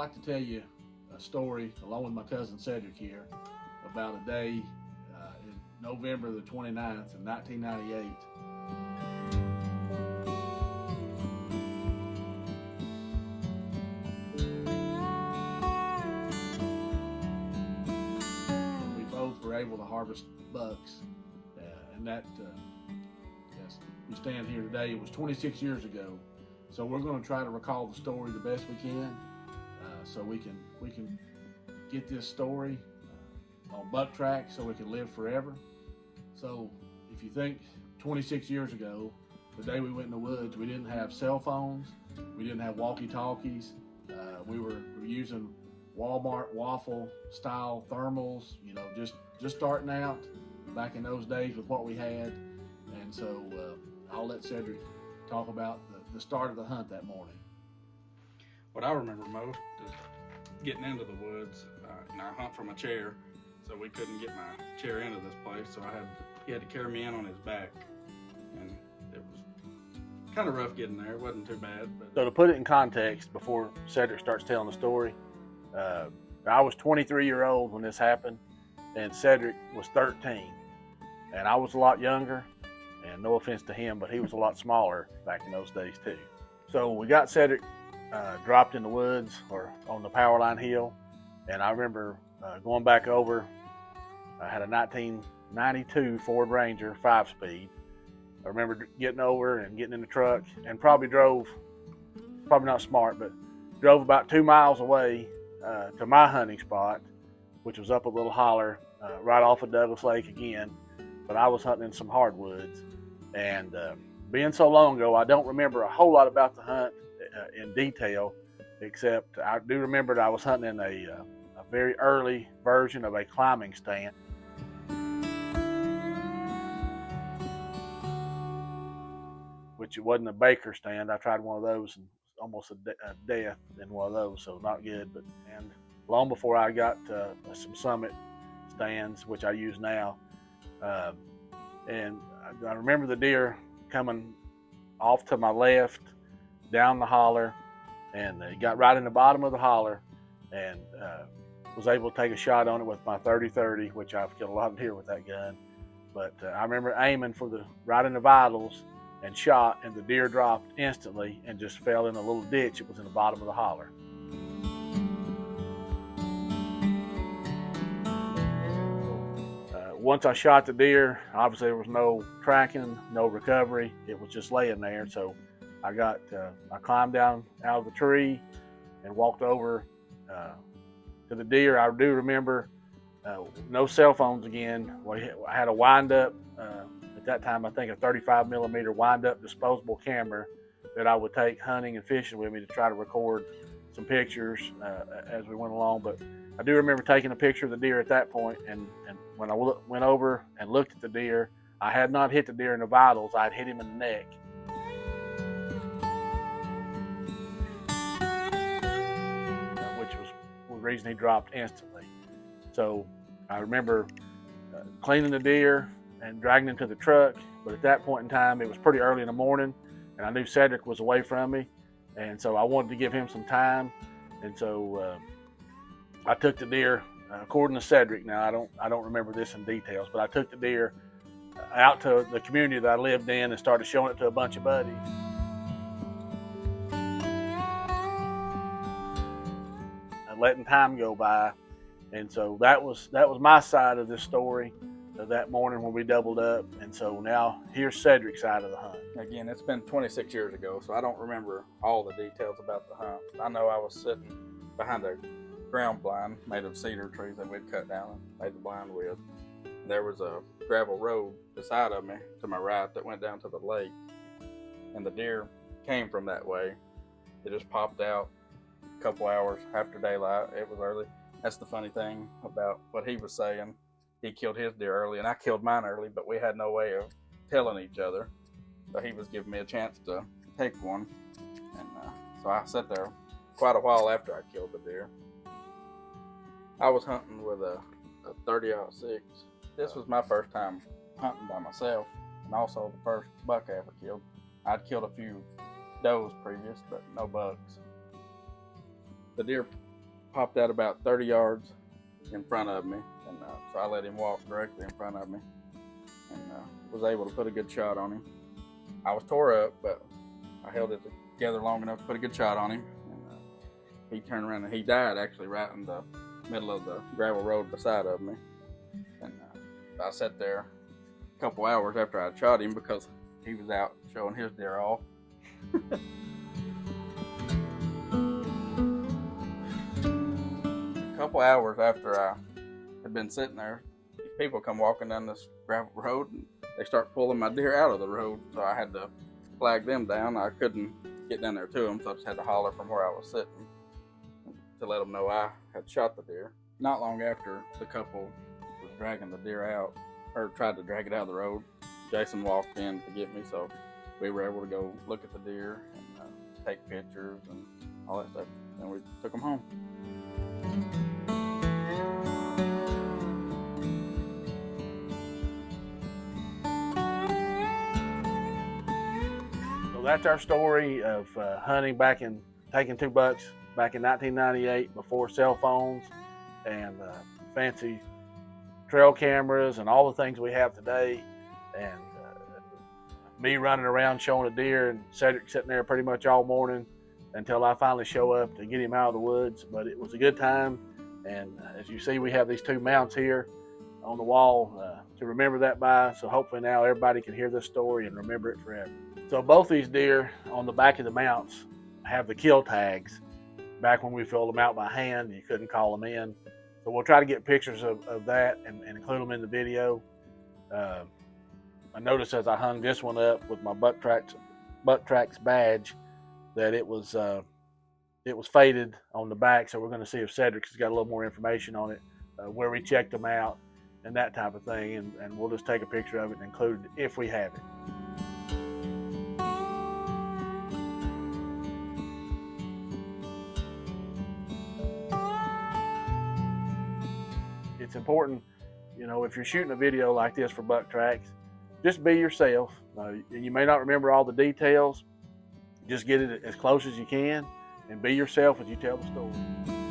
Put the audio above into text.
like to tell you a story, along with my cousin Cedric here, about a day in November the 29th in 1998. We both were able to harvest bucks, and that, as we stand here today, it was 26 years ago. So we're going to try to recall the story the best we can, so we can get this story on buck tracks, so we can live forever. So if you think 26 years ago, the day we went in the woods, we didn't have cell phones, we didn't have walkie-talkies, we were using Walmart waffle style thermals, you know, just starting out back in those days with what we had. And so I'll let Cedric talk about the start of the hunt that morning. What I remember most is getting into the woods. And I hunt from a chair, so we couldn't get my chair into this place, so he had to carry me in on his back, and it was kind of rough getting there. It wasn't too bad. But So to put it in context, before Cedric starts telling the story, I was 23-year-old when this happened, and Cedric was 13, and I was a lot younger. And no offense to him, but he was a lot smaller back in those days too. So we got Cedric dropped in the woods or on the Powerline Hill, and I remember going back over. I had a 1992 Ford Ranger 5-speed. I remember getting over and getting in the truck, and probably not smart, but drove about 2 miles away to my hunting spot, which was up a little holler right off of Douglas Lake again. But I was hunting in some hardwoods, and being so long ago, I don't remember a whole lot about the hunt in detail, except I do remember that I was hunting in a very early version of a climbing stand. Which it wasn't a baker stand. I tried one of those and almost a death in one of those, so not good. And long before I got some Summit stands, which I use now, and I remember the deer coming off to my left down the holler, and he got right in the bottom of the holler, and was able to take a shot on it with my 30-30, which I've killed a lot of deer with that gun. But I remember aiming for right in the vitals and shot, and the deer dropped instantly and just fell in a little ditch. It was in the bottom of the holler. Once I shot the deer, obviously there was no tracking, no recovery. It was just laying there. So I climbed down out of the tree and walked over to the deer. I do remember no cell phones again. I had a wind-up, at that time I think a 35mm wind-up disposable camera that I would take hunting and fishing with me to try to record some pictures as we went along. But I do remember taking a picture of the deer at that point, and when I went over and looked at the deer, I had not hit the deer in the vitals. I had hit him in the neck. Which was the reason he dropped instantly. So I remember cleaning the deer and dragging him to the truck, but at that point in time, it was pretty early in the morning, and I knew Cedric was away from me, and so I wanted to give him some time, and so I took the deer, according to Cedric. Now I don't remember this in details, but I took the deer out to the community that I lived in and started showing it to a bunch of buddies. And letting time go by, and so that was my side of this story that morning when we doubled up. And so now here's Cedric's side of the hunt. again, it's been 26 years ago, so I don't remember all the details about the hunt. I know I was sitting behind a ground blind made of cedar trees that we'd cut down and made the blind with. There was a gravel road beside of me to my right that went down to the lake, and the deer came from that way. It just popped out a couple hours after daylight. It was early. That's the funny thing about what he was saying. He killed his deer early and I killed mine early, but we had no way of telling each other. So he was giving me a chance to take one. And so I sat there quite a while after I killed the deer. I was hunting with a 30-06. This was my first time hunting by myself, and also the first buck I ever killed. I'd killed a few does previous, but no bucks. The deer popped out about 30 yards in front of me, and so I let him walk directly in front of me, and was able to put a good shot on him. I was tore up, but I held it together long enough to put a good shot on him, and he turned around and he died actually right in the middle of the gravel road beside of me. And I sat there a couple hours after I shot him because he was out showing his deer off. A couple hours after I had been sitting there, these people come walking down this gravel road and they start pulling my deer out of the road, so I had to flag them down. I couldn't get down there to them, so I just had to holler from where I was sitting to let them know I had shot the deer. Not long after the couple was dragging the deer out, or tried to drag it out of the road, Jason walked in to get me, so we were able to go look at the deer and take pictures and all that stuff, and we took them home. So that's our story of hunting taking 2 bucks back in 1998 before cell phones and fancy trail cameras and all the things we have today, and me running around showing a deer and Cedric sitting there pretty much all morning until I finally show up to get him out of the woods. But it was a good time, and as you see, we have these 2 mounts here on the wall to remember that by, so hopefully now everybody can hear this story and remember it forever. So both these deer on the back of the mounts have the kill tags. Back when we filled them out by hand, you couldn't call them in. So we'll try to get pictures of that and include them in the video. I noticed as I hung this one up with my Buck Tracts badge that it was faded on the back. So we're going to see if Cedric's has got a little more information on it, where we checked them out and that type of thing. And we'll just take a picture of it and include it if we have it. It's important, if you're shooting a video like this for Buck Tracts, just be yourself. You may not remember all the details. Just get it as close as you can and be yourself as you tell the story.